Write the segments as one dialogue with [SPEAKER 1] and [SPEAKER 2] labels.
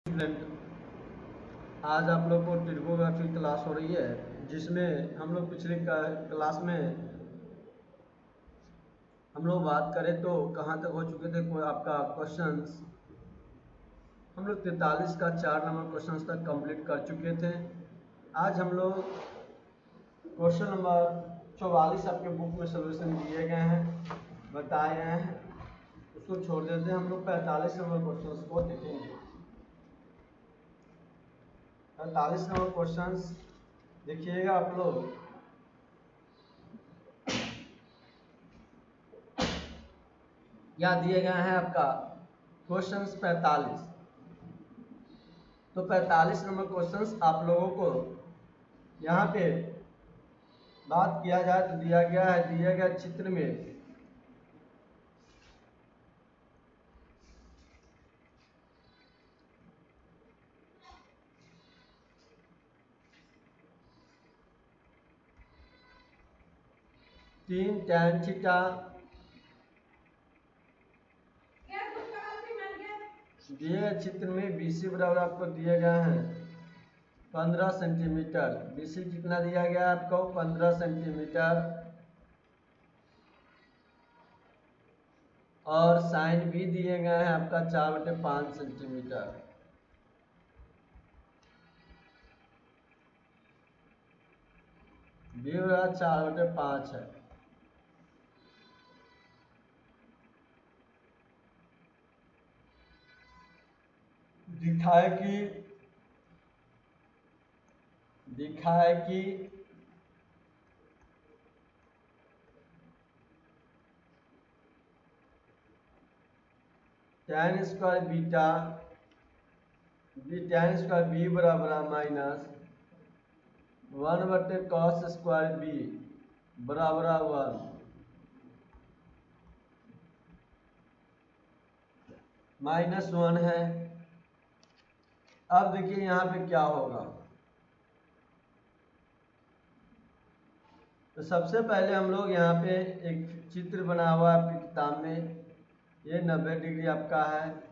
[SPEAKER 1] आज आप लोग को ट्रिगोनोमेट्री क्लास हो रही है, जिसमें हम लोग पिछले क्लास में हम लोग बात करें तो कहाँ तक हो चुके थे। कोई आपका क्वेश्चंस हम लोग 43 का 4 नंबर क्वेश्चंस तक कंप्लीट कर चुके थे। आज हम लोग क्वेश्चन नंबर 44 आपके बुक में सोल्यूशन दिए गए हैं, बताए गए हैं, उसको छोड़ देते हैं। हम लोग 45 नंबर क्वेश्चंस को देखेंगे। 45 नंबर क्वेश्चंस देखिएगा आप लोग। यहाँ दिए गए हैं आपका क्वेश्चंस 45। तो 45 नंबर क्वेश्चंस आप लोगों को यहाँ पे बात किया जाए तो दिया गया है, दिए गए चित्र में तीन tan थीटा दिए गए चित्र में BC बराबर आपको दिए गए हैं 15 सेंटीमीटर। BC कितना दिया गया है आपको? 15 सेंटीमीटर। और साइन भी दिए गए हैं आपका 4/5 सेंटीमीटर। बी बराबर 4/5 है। दिखाए कि tan square beta tan square B बराबर -1/cos स्क्वायर बी बराबर 1 -1 है। अब देखिए यहाँ पे क्या होगा। तो सबसे पहले हम लोग यहाँ पे एक चित्र बना हुआ है आपकी किताब में। ये 90 डिग्री आपका है,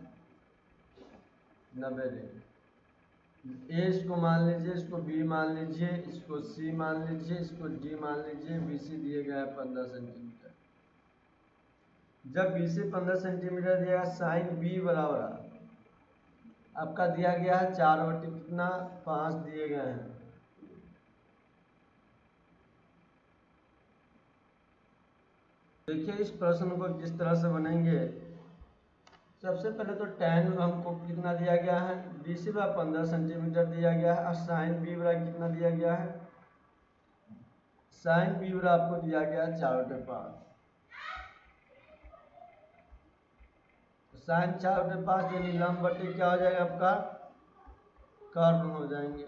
[SPEAKER 1] 90 डिग्री। ए इसको मान लीजिए, इसको बी मान लीजिए, इसको सी मान लीजिए, इसको डी मान लीजिए। BC दिए गए हैं 15 सेंटीमीटर। जब BC 15 सेंटीमीटर दिया, साइन बी बराबर आपका दिया गया है 4/5 दिए गए हैं। देखिए इस प्रश्न को किस तरह से बनेंगे। सबसे पहले तो tan हमको कितना दिया गया है? BC बराबर 15 सेंटीमीटर दिया गया है। और साइन बी बराबर कितना दिया गया है? साइन बी बराबर आपको दिया गया है 4/5। साइन 4/5 यानी लंब बटे क्या हो जाएगा आपका? कर्ण हो जाएंगे।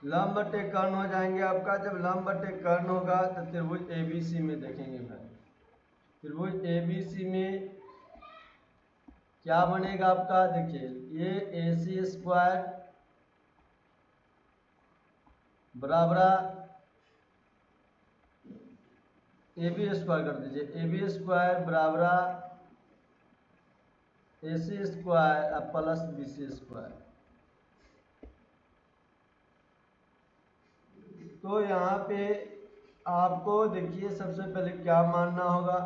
[SPEAKER 1] लंब बटे कर्ण हो जाएंगे आपका। जब लंब बटे कर्ण होगा तो त्रिभुज ABC में देखेंगे भाई। त्रिभुज ABC में क्या बनेगा आपका? देखिए ये AC स्क्वायर बराबर AB स्क्वायर कर दीजिए। AB स्क्वायर बराबर AC square plus BC square. तो यहाँ पे आपको देखिए सबसे पहले क्या मानना होगा।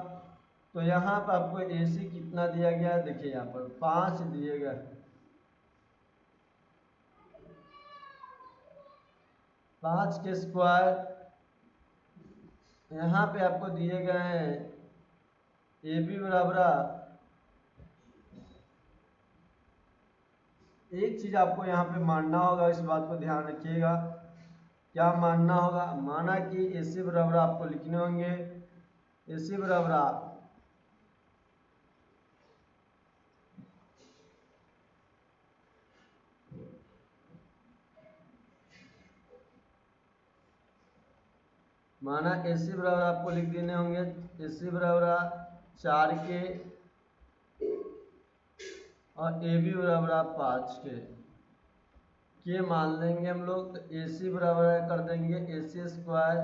[SPEAKER 1] तो यहाँ पर आपको AC कितना दिया गया है? देखिए यहाँ पर 5 दिए गए, 5 के स्क्वायर। यहाँ पे आपको दिए गए हैं AB बराबर, एक चीज आपको यहाँ पे मानना होगा, इस बात को ध्यान रखिएगा। क्या मानना होगा? माना कि AC बराबर आपको लिखने होंगे AC बराबर माना AC बराबर आपको लिख देने होंगे AC बराबर 4 के और AB बराबर 5 के मान लेंगे हम लोग। तो AC बराबर कर देंगे AC square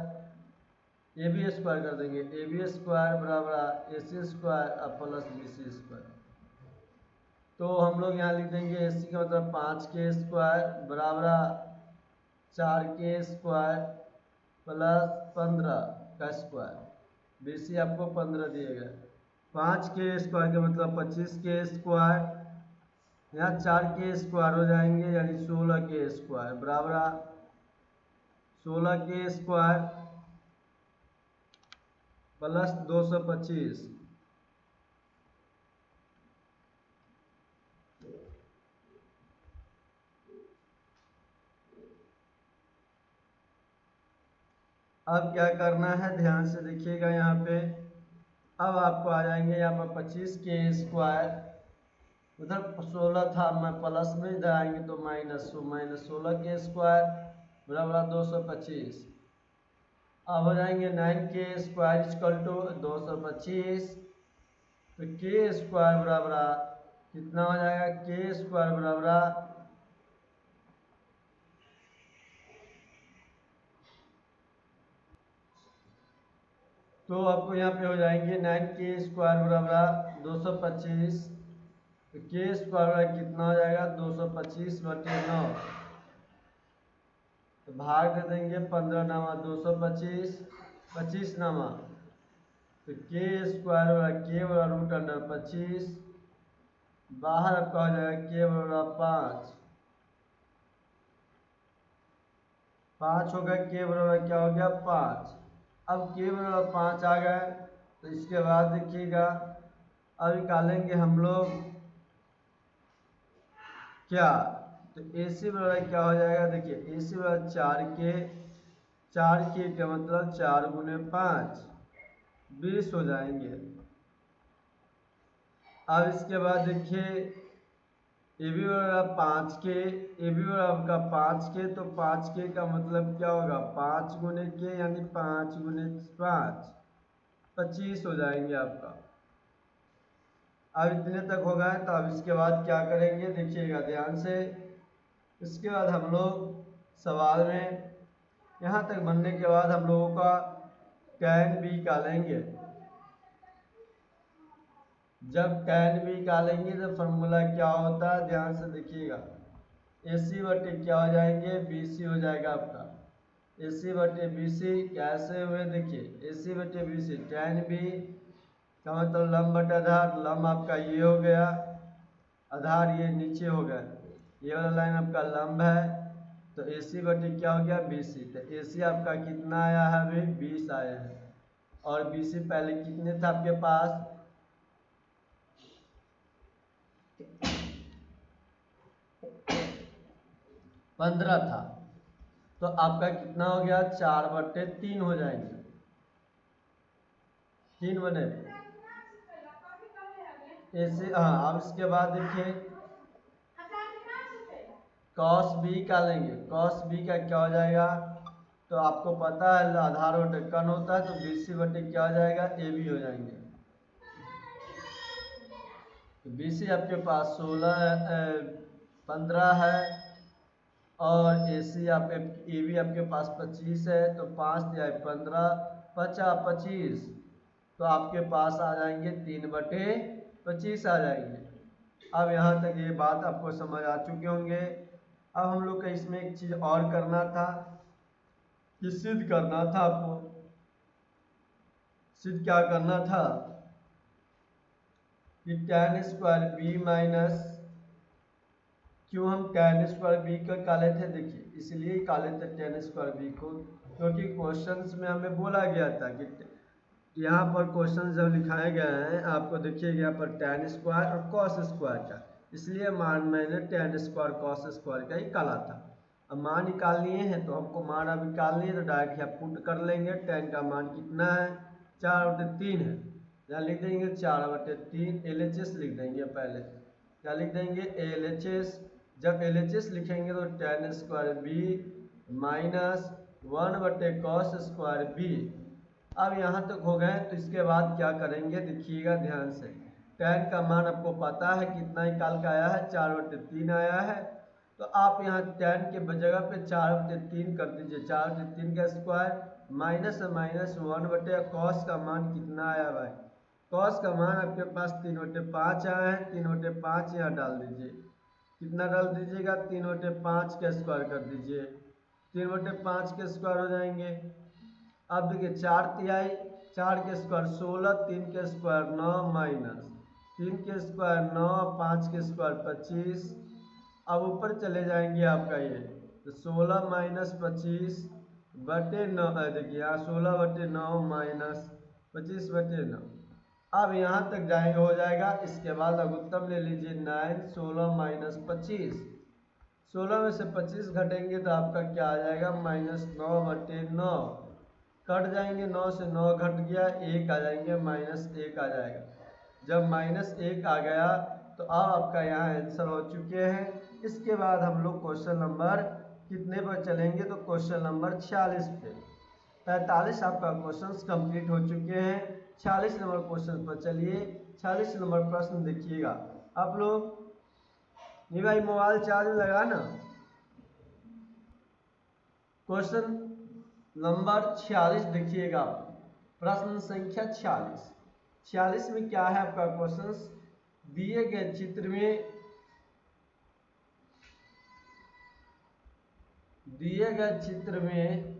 [SPEAKER 1] A B square कर देंगे, ए बी स्क्वायर बराबर ए सी स्क्वायर और प्लस बी सी स्क्वायर। तो हम लोग यहाँ लिख देंगे ए सी का मतलब 5k² बराबर 4k स्क्वायर प्लस 15 का स्क्वायर। बी सी आपको 15 दिएगा। 5k² का मतलब 25k², यहाँ 4k² हो जाएंगे यानी 16k² बराबर 16k² प्लस 225। अब क्या करना है ध्यान से देखिएगा यहाँ पे। अब आपको आ जाएंगे यहाँ पर 25k², उधर 16 था, मैं प्लस में इधर आएंगे तो माइनस 16k² बराबर 225। अब हो जाएंगे 9k² इक्वल टू 225। तो k² बराबर कितना हो जाएगा, k² बराबर तो आपको यहाँ पे हो जाएंगे 9k² बराबर 225। तो k² कितना हो जाएगा 225/9। तो भाग दे देंगे 15 नामा 225, 25 नामा तो k² k √25। बाहर आपका हो जाएगा k बराबर 5। 5 हो गया, k बराबर क्या हो गया 5। अब k बराबर 5 आ गए तो इसके बाद देखिएगा अब निकालेंगे हम लोग क्या, तो ए सी बराबर क्या हो जाएगा, देखिए ए सी बराबर 4k का मतलब 4 × 5 20 हो जाएंगे। अब इसके बाद देखिए ए बी बराबर 5k, ए बी बराबर का 5k, तो 5k का मतलब क्या होगा 5 × k यानी 5 × 5 25 हो जाएंगे आपका। अब इतने तक हो गए तो अब इसके बाद क्या करेंगे देखिएगा ध्यान से। इसके बाद हम लोग सवाल में यहाँ तक बनने के बाद हम लोगों का tan b निकालेंगे। जब tan b निकालेंगे तो फॉर्मूला क्या होता है ध्यान से देखिएगा। ए सी बटे क्या हो जाएंगे बी सी हो जाएगा आपका। ए सी बटे बी सी कैसे हुए देखिए, ए सी बटे बी सी tan b का मतलब लंब बटे आधार, लंब आपका ये हो गया, आधार ये नीचे हो गया, ये वाला लाइन आपका लंब है। तो ए सी बटे क्या हो गया बी सी। तो ए सी आपका कितना आया है अभी 20 आया है, और बी सी पहले कितने थे आपके पास 15 था। तो आपका कितना हो गया 4/3 हो जाएंगे, 3 बने ऐसे। हाँ अब इसके बाद देखिए cos b का लेंगे, cos b का क्या हो जाएगा, तो आपको पता है आधार बटे कण होता है, तो बी सी बटे क्या हो जाएगा ए बी हो जाएंगे। तो बी सी आपके पास 15 है और ए सी आप ए बी आपके पास 25 है, तो 5 या 15 50 25, तो आपके पास आ जाएंगे 3/25 आ जाएंगे। अब यहाँ तक ये बात आपको समझ आ चुके होंगे। अब हम लोग का इसमें एक चीज़ और करना था कि सिद्ध करना था आपको। सिद्ध क्या करना था कि tan² b माइनस, क्यों हम tan² b को निकाले थे देखिए, इसलिए निकाले थे tan² b को क्योंकि क्वेश्चंस में हमें बोला गया था कि यहाँ पर क्वेश्चन जब लिखाए गए हैं आपको देखिए यहाँ पर tan² और cos² का, इसलिए मैंने tan² cos² का ही निकाला था। अब मान निकाल लिए हैं तो हमको मान अब निकाल लिए तो डायरेक्ट यहाँ पुट कर लेंगे। tan का मान कितना है 4/3 है, यहाँ लिख देंगे 4/3 LHS लिख देंगे। पहले क्या लिख देंगे LHS। जब LHS लिखेंगे तो tan² b minus 1/cos² b। अब यहाँ तक हो गए तो इसके बाद क्या करेंगे देखिएगा ध्यान से। tan का मान आपको पता है कितना निकाल का आया है 4/3 आया है, तो आप यहाँ tan के जगह पे 4/3 कर दीजिए, 4/3 का स्क्वायर माइनस है माइनस 1/, कॉस का मान कितना आया भाई? कॉस का मान आपके पास 3/5 आया है। 3/5 यहाँ डाल दीजिए। कितना डाल दीजिएगा? 3/5 का स्क्वायर कर दीजिए। 3/5 के स्क्वायर हो जाएंगे। अब देखिए 4 तिहाई, 4 के स्क्वायर 16, 3 के स्क्वायर 9 माइनस 3 के स्क्वायर 9, 5 के स्क्वायर 25। अब ऊपर चले जाएंगे आपका ये, तो 16 माइनस 25/9, देखिए यहाँ 16/9 माइनस 25/9। अब यहाँ तक जाएंगे, हो जाएगा। इसके बाद लघुत्तम ले लीजिए 9, 16 माइनस 25। 16 में से 25 घटेंगे तो आपका क्या आ जाएगा? -9/9। कट जाएंगे, 9 से 9 घट गया, 1 आ जाएंगे, -1 आ जाएगा। जब -1 आ गया तो अब आपका यहाँ आंसर हो चुके हैं। इसके बाद हम लोग क्वेश्चन नंबर कितने पर चलेंगे? तो क्वेश्चन नंबर 46 पे। 45 आपका क्वेश्चन कंप्लीट हो चुके हैं। 46 नंबर क्वेश्चन पर चलिए। 46 नंबर प्रश्न देखिएगा आप लोग। नहीं भाई, मोबाइल चार्ज में लगा ना। क्वेश्चन नंबर 46 देखिएगा। प्रश्न संख्या 46। 46 में क्या है आपका क्वेश्चन? दिए गए चित्र में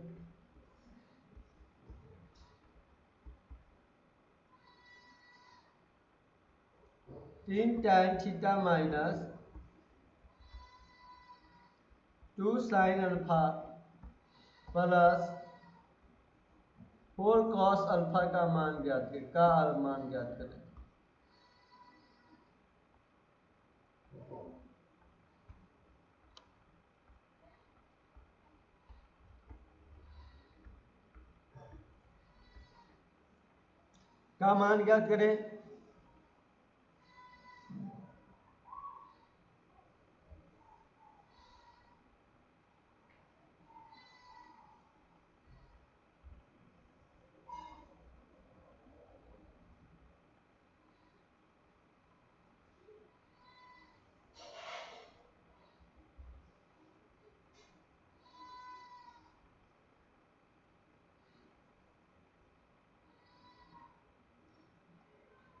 [SPEAKER 1] तीन tan theta minus 2 sin alpha plus 4 cos alpha का मान ज्ञात करें। मान ज्ञात करें। का मान ज्ञात करें।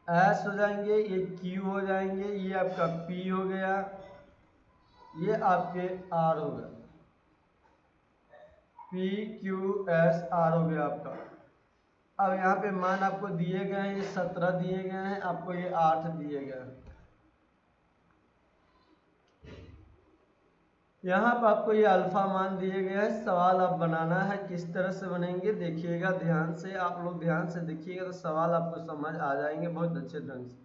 [SPEAKER 1] एस हो जाएंगे, ये क्यू हो जाएंगे, ये आपका पी हो गया, ये आपके आर हो गया। पी क्यू एस आर हो गया आपका। अब यहाँ पे मान आपको दिए गए हैं, ये 17 दिए गए हैं, आपको ये 8 दिए गए हैं। यहाँ पर आपको ये अल्फा मान दिए गए हैं। सवाल आप बनाना है, किस तरह से बनेंगे देखिएगा ध्यान से। आप लोग ध्यान से देखिएगा तो सवाल आपको समझ आ जाएंगे बहुत अच्छे ढंग से।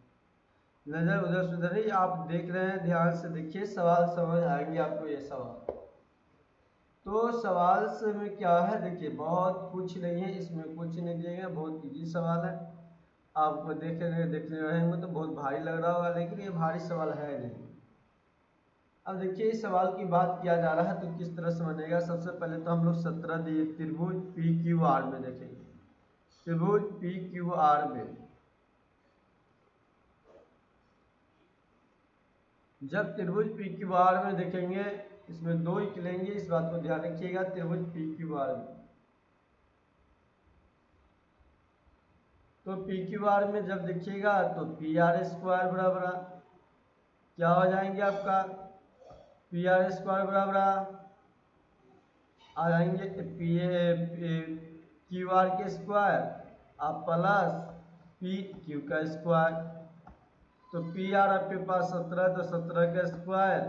[SPEAKER 1] नज़र उधर से उधर ही आप देख रहे हैं, ध्यान से देखिए, सवाल समझ आएंगे आपको ये सवाल। तो सवाल से में क्या है देखिए, बहुत कुछ नहीं है इसमें, कुछ नहीं दिया गया, बहुत इजी सवाल है। आपको देखने रहेंगे तो बहुत भारी लग रहा होगा, लेकिन ये भारी सवाल है नहीं। अब देखिए इस सवाल की बात किया जा रहा है तो किस तरह से बनेगा। सबसे पहले तो हम लोग 17 दिए त्रिभुज पी क्यू आर में देखेंगे। त्रिभुज पी क्यू आर में जब त्रिभुज पी क्यू आर में देखेंगे, इसमें 2 निकलेंगे, इस बात को ध्यान रखिएगा। त्रिभुज पी क्यू आर में, तो पी क्यू आर में जब देखिएगा तो पी आर स्क्वायर बराबर क्या हो जाएंगे आपका? पी आर स्क्वायर बराबर आ जाएंगे क्यू आर के स्क्वायर आप प्लस पी क्यू का स्क्वायर। तो पी आर आपके पास 17, तो 17 का स्क्वायर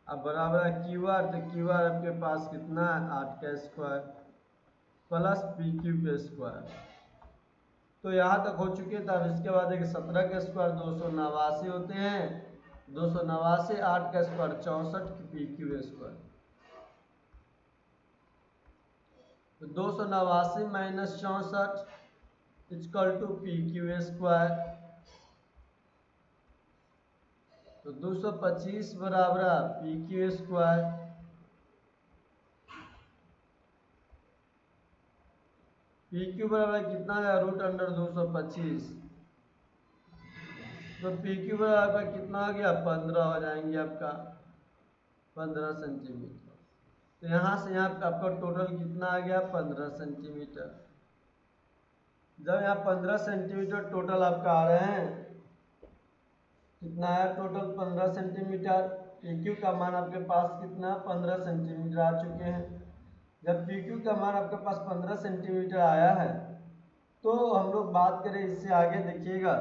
[SPEAKER 1] अब बराबर है क्यू आर, तो क्यू आर आपके पास कितना है? 8 का स्क्वायर प्लस पी क्यू का स्क्वायर। तो यहाँ तक हो चुके हैं। तब इसके बाद देखिए 17 का स्क्वायर 289 होते हैं, 289, 8 का स्क्वायर 64 पी क्यू स्क्वायर। तो 289 minus 64 equal to P Q square. तो 225 बराबर P Q square. P Q बराबर कितना है? √225। तो पी क्यू बराबर कितना हो गया? 15 हो जाएंगे आपका, 15 सेंटीमीटर। तो यहाँ से यहाँ पे आपका टोटल कितना आ गया 15 सेंटीमीटर। जब यहाँ 15 सेंटीमीटर टोटल आपका आ रहे हैं, कितना आया टोटल 15 सेंटीमीटर। PQ का मान आपके पास कितना 15 सेंटीमीटर आ चुके हैं। जब PQ का मान आपके पास 15 सेंटीमीटर आया है तो हम लोग बात करें इससे आगे, देखिएगा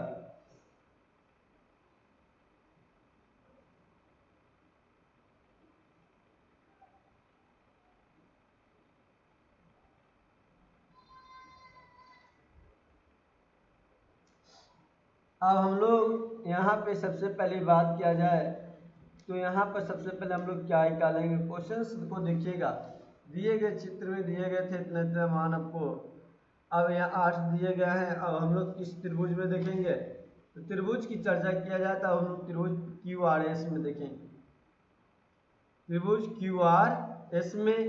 [SPEAKER 1] अब हम लोग यहाँ पे सबसे पहले बात किया जाए तो यहाँ पर सबसे पहले हम लोग क्या निकालेंगे। क्वेश्चंस को देखिएगा, दिए गए चित्र में दिए गए थे इतने इतने मान आपको। अब यहाँ 8 दिए गए हैं। अब हम लोग किस त्रिभुज में देखेंगे, तो त्रिभुज की चर्चा किया जाए तो हम लोग त्रिभुज QRS में देखेंगे। त्रिभुज QRS में,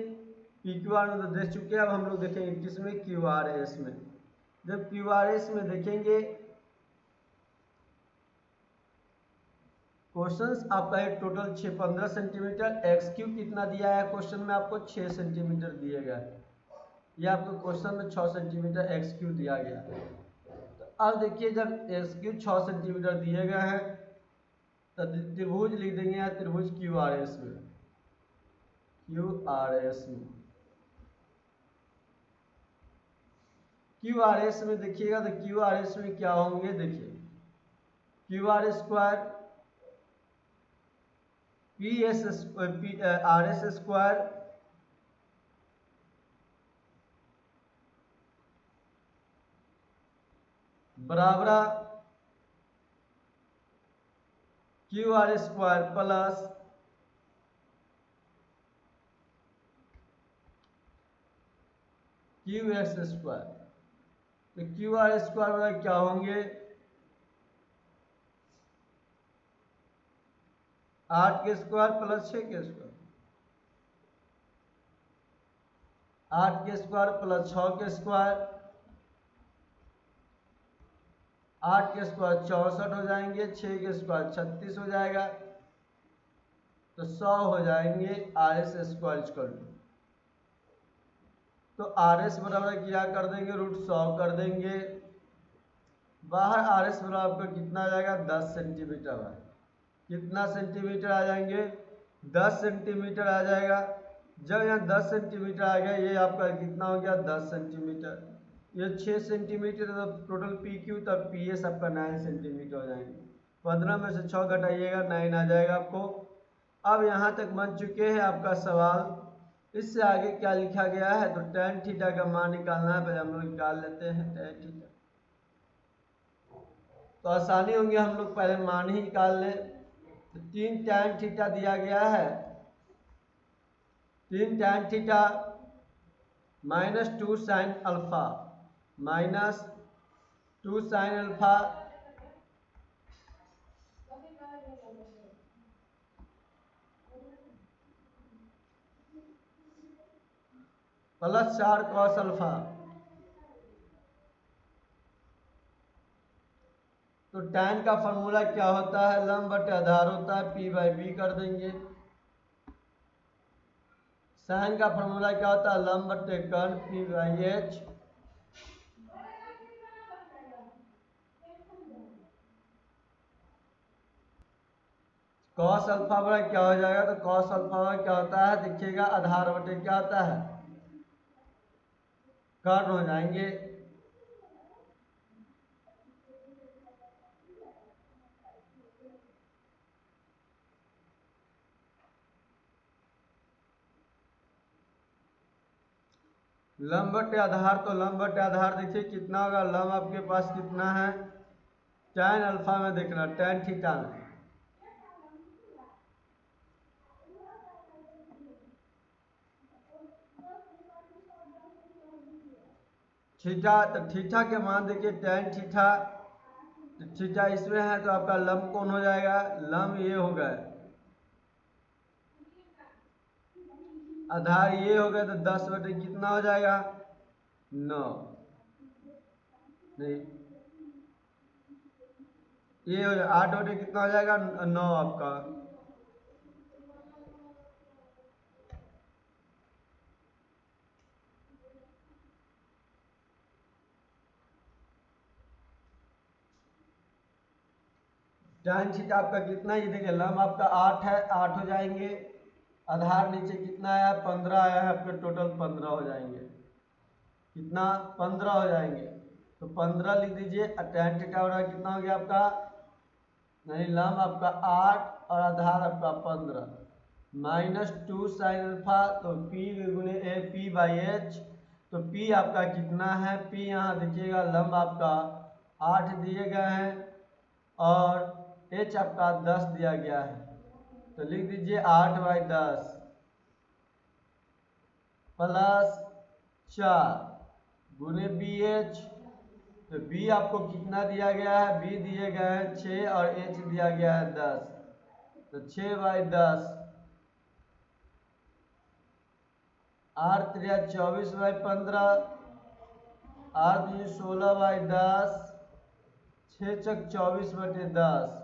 [SPEAKER 1] PQR में तो देख चुके हैं, अब हम लोग देखेंगे किसमें QRS में। जब QRS में देखेंगे क्वेश्चंस आपका एक टोटल 15 सेंटीमीटर, XQ कितना दिया है क्वेश्चन में आपको 6 सेंटीमीटर दिया गया है। ये आपको क्वेश्चन में 6 सेंटीमीटर XQ दिया गया है। तो अब देखिए जब XQ 6 सेंटीमीटर दिए गए हैं तो त्रिभुज लिख देंगे यहाँ त्रिभुज QRS में। QRS में देखिएगा तो QRS में क्या होंगे, देखिए QR स्क्वायर RS स्क्वायर बराबर QR square plus QX square. तो QR स्क्वायर वाला क्या होंगे 8 के स्क्वायर प्लस 6 के स्क्वायर, 8 के स्क्वायर प्लस 6 के स्क्वायर, 8 के स्क्वायर 64 हो जाएंगे, 6 के स्क्वायर 36 हो जाएगा, तो 100 हो जाएंगे RS स्क्वायर इक्वल टू। तो RS बराबर क्या कर देंगे √100 कर देंगे। बाहर RS बराबर आपका कितना आ जाएगा 10 सेंटीमीटर है। कितना सेंटीमीटर आ जाएंगे 10 सेंटीमीटर आ जाएगा। जब यहाँ 10 सेंटीमीटर आ गया, ये आपका कितना हो गया 10 सेंटीमीटर, ये 6 सेंटीमीटर, तब टोटल PQ तब PS आपका 9 सेंटीमीटर हो जाएंगे। 15 में से 6 घटाइएगा 9 आ जाएगा आपको। अब यहाँ तक बन चुके हैं आपका सवाल। इससे आगे क्या लिखा गया है, तो tan थीटा का मान निकालना है, पहले हम लोग निकाल लेते हैं tan थीटा, तो आसानी होंगी, हम लोग पहले मान ही निकाल लें। तो 3 tan थीटा दिया गया है, 3 tan theta -2 sin alpha, -2 sin alpha plus 4 cos alpha. तो tan का फॉर्मूला क्या होता है, लंब बटे आधार होता है, P/B कर देंगे। sin का फॉर्मूला क्या होता है, लंब बटे कर्ण P/H। cos अल्फा बराबर क्या हो जाएगा, तो cos अल्फा बराबर क्या होता है, देखिएगा आधार बटे क्या होता है कर्ण हो जाएंगे। लंब बटे आधार, तो लंब बटे आधार देखिए कितना होगा, लंब आपके पास कितना है tan अल्फा में देखना, tan थीटा में थीटा, तो थीटा के मान देखिए tan थीटा, थीटा इसमें है तो आपका लंब कौन हो जाएगा, लंब ये हो गए, आधार ये हो गया, तो 10 बटे कितना हो जाएगा 9, नहीं ये हो जाएगा 8 बटे कितना हो जाएगा 9 आपका। tan थीटा आपका कितना, ये देखिए लंब आपका 8 है, 8 हो जाएंगे। आधार नीचे कितना आया, 15 आया है, आपके टोटल 15 हो जाएंगे। कितना, 15 हो जाएंगे। तो 15 लिख दीजिए। tan थीटा हो रहा है कितना हो गया आपका, नहीं लंब आपका 8 और आधार आपका 15 -2 sin अल्फा, तो p गुने a p बाई एच। तो p आपका कितना है, p यहाँ देखिएगा लंब आपका 8 दिए गए हैं और h आपका 10 दिया गया है। तो लिख दीजिए 8 बाई 10 प्लस 4 गुने बी एच। तो b आपको कितना दिया गया है, b दिए गए हैं 6 और h दिया गया है 10। तो 6 by 10 or 3 24 by 15 or 2 16 by 10 6 चक 24 बटे 10।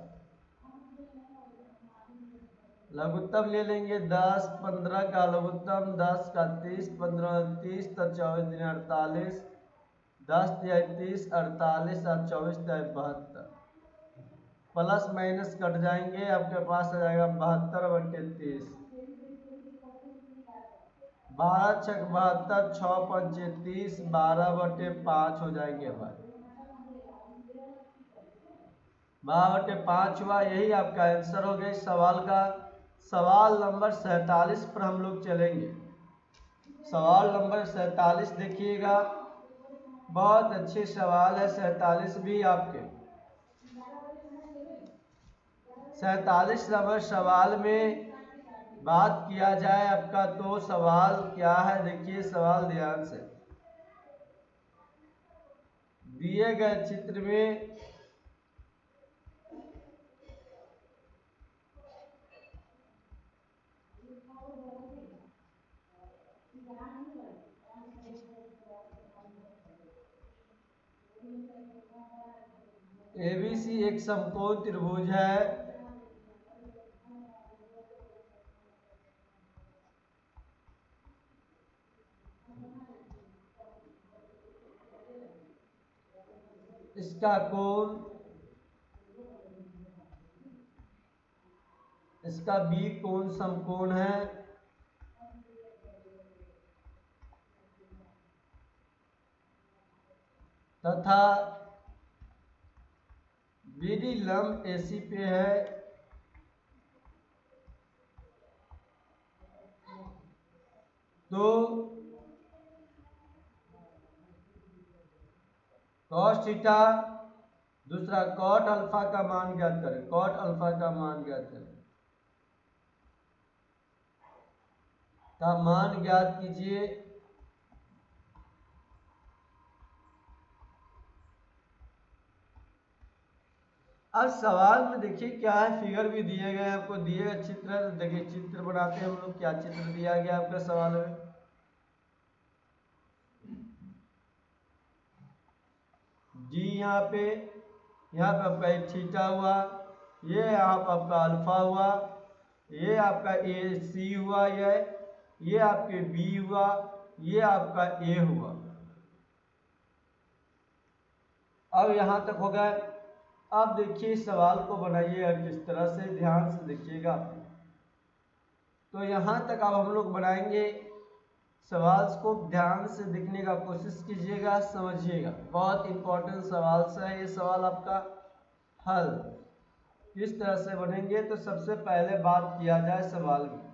[SPEAKER 1] लघुत्तम ले लेंगे 10, 15 का लघुत्तम 10 का 30, 15 30 तो 24 दिन 48, 10 तिहाई 30, 48 और 24 तिहाई 72। प्लस माइनस कट जाएंगे, आपके पास आ जाएगा 72 बटे 30। 12 छक 72, 6 पंचे 30, 12 बटे 5 हो जाएंगे भाई। 12 बटे 5 हुआ, यही आपका आंसर हो गया इस सवाल का। सवाल नंबर 47 पर हम लोग चलेंगे। सवाल नंबर 47 देखिएगा, बहुत अच्छे सवाल है 47 भी आपके। 47 नंबर सवाल में बात किया जाए आपका, तो सवाल क्या है देखिए, सवाल ध्यान से। दिए गए चित्र में एबीसी एक समकोण त्रिभुज है। इसका कोण, इसका बी कोण समकोण है तथा बीडी लंब एसी पे है। तो cos थीटा, दूसरा cot अल्फा का मान ज्ञात करें, cot अल्फा का मान ज्ञात करें, का मान ज्ञात कीजिए। अब सवाल में देखिए क्या है, फिगर भी दिए गए हैं आपको, दिए गए चित्र है। तो देखिए चित्र बनाते हैं हम लोग, क्या चित्र दिया गया आपका सवाल में। जी यहाँ पे आपका एक थीटा हुआ, ये यहाँ पे आपका अल्फा हुआ, ये आपका ए सी हुआ, ये आपके बी हुआ, ये आपका ए हुआ। अब यहाँ तक हो गया। अब देखिए सवाल को बनाइएगा किस तरह से, ध्यान से देखिएगा। तो यहाँ तक अब हम लोग बनाएंगे, सवाल को ध्यान से देखने का कोशिश कीजिएगा, समझिएगा। बहुत इंपॉर्टेंट सवाल से है ये सवाल आपका। हल किस तरह से बनेंगे, तो सबसे पहले बात किया जाए सवाल की।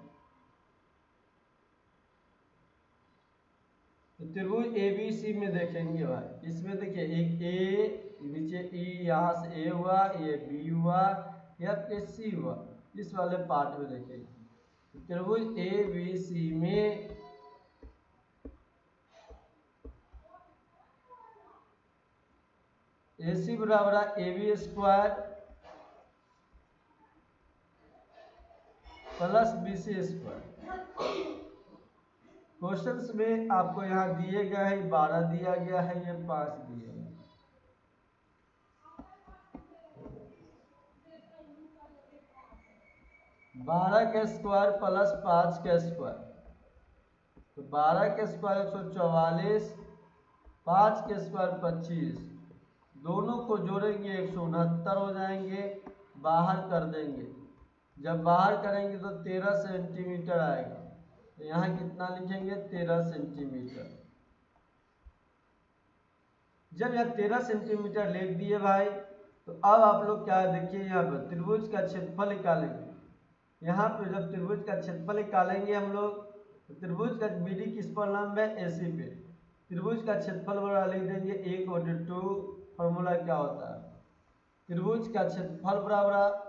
[SPEAKER 1] तो त्रिभुज एबीसी में देखेंगे भाई, इसमें देखिए एक ए, नीचे ई, यहाँ से ए हुआ, ये बी हुआ, ये सी हुआ। इस वाले पार्ट में देखेंगे तो त्रिभुज ए बी सी में ए सी बराबर A B square plus B C square. Questions में आपको यहाँ दिए गए हैं 12 दिया गया है, ये 5 दिए गए। बारह के स्क्वायर प्लस 5 के स्क्वायर, तो 12 के स्क्वायर 144, 5 के स्क्वायर 25, दोनों को जोड़ेंगे 169 हो जाएंगे। बाहर कर देंगे। जब बाहर करेंगे तो 13 सेंटीमीटर आएगा। तो यहाँ कितना लिखेंगे? 13 सेंटीमीटर। जब यहाँ 13 सेंटीमीटर लिख दिए भाई, तो अब आप लोग क्या देखिए, यहाँ पर त्रिभुज का क्षेत्रफल निकालेंगे। यहाँ पे जब त्रिभुज का क्षेत्रफल निकालेंगे हम लोग, तो त्रिभुज का बीडी किस पर लंब है? एसी पे। त्रिभुज का क्षेत्रफल बराबर लिख देंगे 1/2। फॉर्मूला क्या होता है? त्रिभुज का क्षेत्रफल बराबर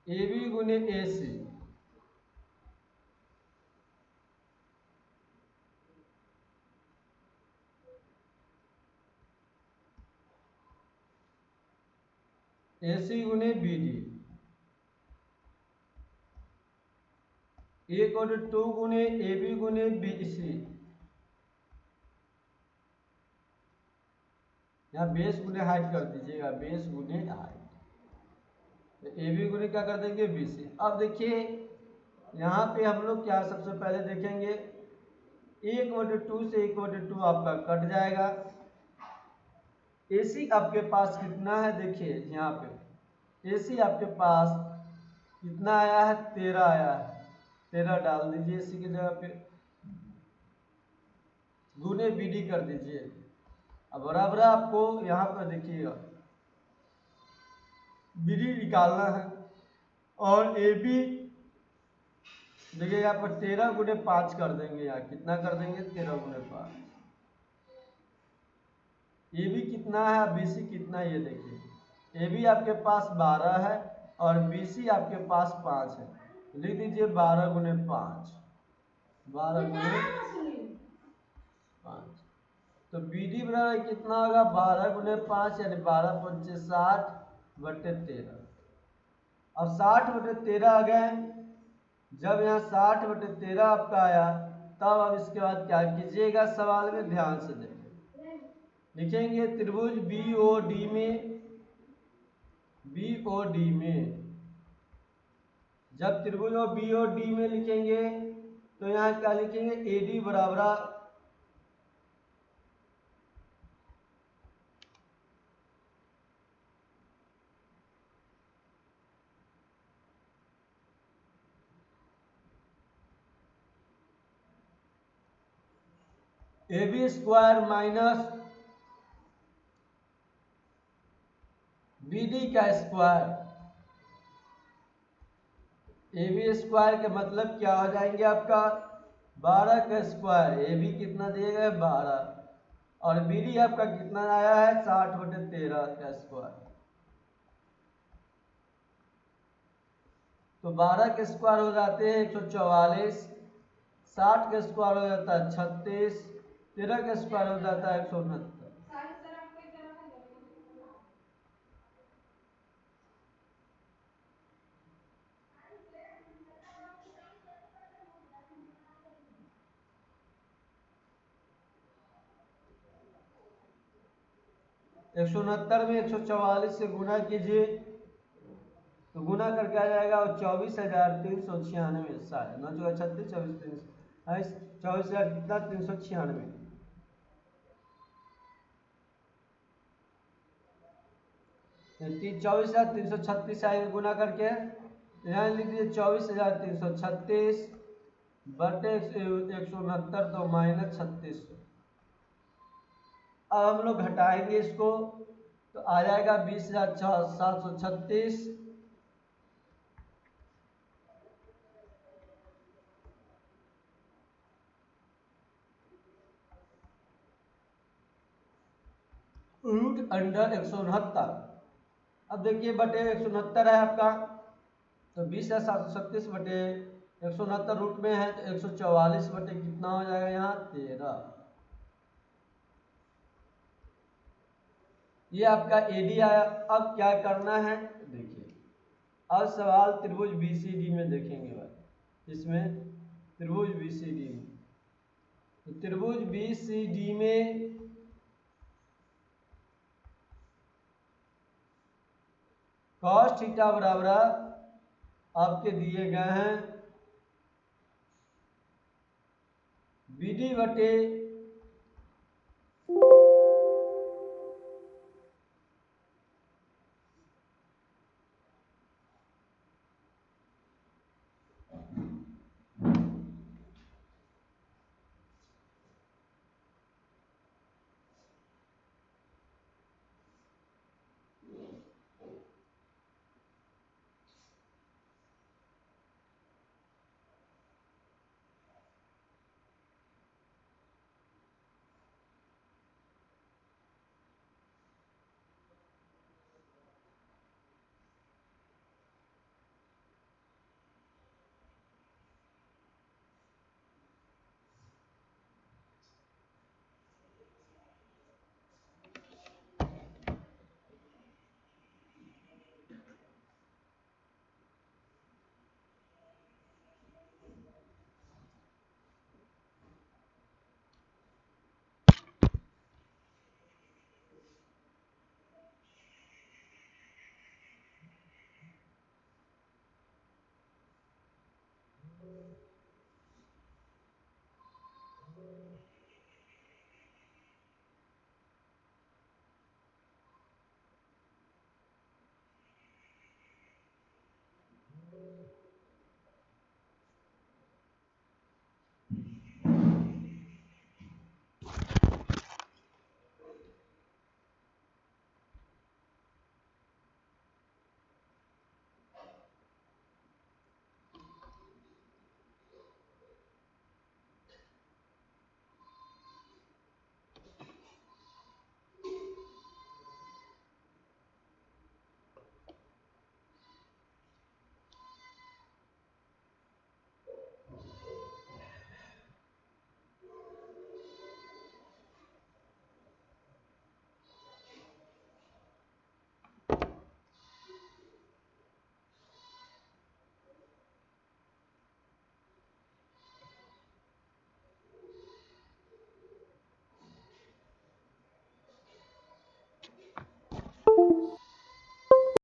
[SPEAKER 1] AB गुने AC। AC गुने BD 1/2 गुने AB गुने BC। यहाँ बेस गुने हाइट कर दीजिएगा, बेस गुने हाइट। तो AB गुने क्या कर देंगे? BC। अब देखिए यहाँ पे हम लोग क्या सबसे पहले देखेंगे, 1/2 से 1/2 आपका कट जाएगा। AC आपके पास कितना है? देखिए यहाँ पे AC आपके पास कितना आया है? 13 आया है। 13 डाल दीजिए AC की जगह पे, गुने BD कर दीजिए। अब बराबर आपको यहाँ पर देखिएगा BD निकालना है, और AB देखिए यहाँ पर 13 गुने 5 कर देंगे। यहाँ कितना कर देंगे? 13 गुने 5। AB कितना है? BC कितना है? ये देखिए AB आपके पास 12 है और BC आपके पास 5 है। लिख दीजिए 12 गुने 5। 12 गुने 5। तो BD बराबर कितना होगा? 12 गुने 5 यानी 12 पंचे 60/13। अब 60/13 आ गए। जब यहाँ 60/13 आपका आया, तब अब इसके बाद क्या कीजिएगा? सवाल में ध्यान से देखें। लिखेंगे त्रिभुज BOD में। जब त्रिभुज BOD में लिखेंगे तो यहाँ क्या लिखेंगे? AD बराबर AB स्क्वायर माइनस BD का स्क्वायर। AB स्क्वायर के मतलब क्या हो जाएंगे आपका? 12 का स्क्वायर। AB कितना दिएगा? 12। और BD आपका कितना आया है? 60/13 का स्क्वायर। तो 12 के स्क्वायर हो जाते हैं 144, 60 के स्क्वायर हो जाता है 36, 13 का स्क्वायर हो जाता है 169। 169 में 144 से गुना कीजिए, तो गुना करके आ जाएगा और 24,396। 9 36 24 24,000 कितना? 396। 24,336 आएगा गुना करके। यहाँ लिख दीजिए 24,336 बटे 169 तो -3600। अब हम लोग घटाएंगे इसको, तो आ जाएगा 20,736 √अंडर 169। अब देखिए बटे 169 है आपका, तो 20,736 बटे 169 रूट में है, तो 144 बटे कितना हो जाएगा? यहाँ 13। ये आपका AD आया। अब क्या करना है देखिए, अब सवाल त्रिभुज BCD में देखेंगे भाई। इसमें त्रिभुज BCD में, तो त्रिभुज BCD में cos थीटा बराबर आपके दिए गए हैं BD/AC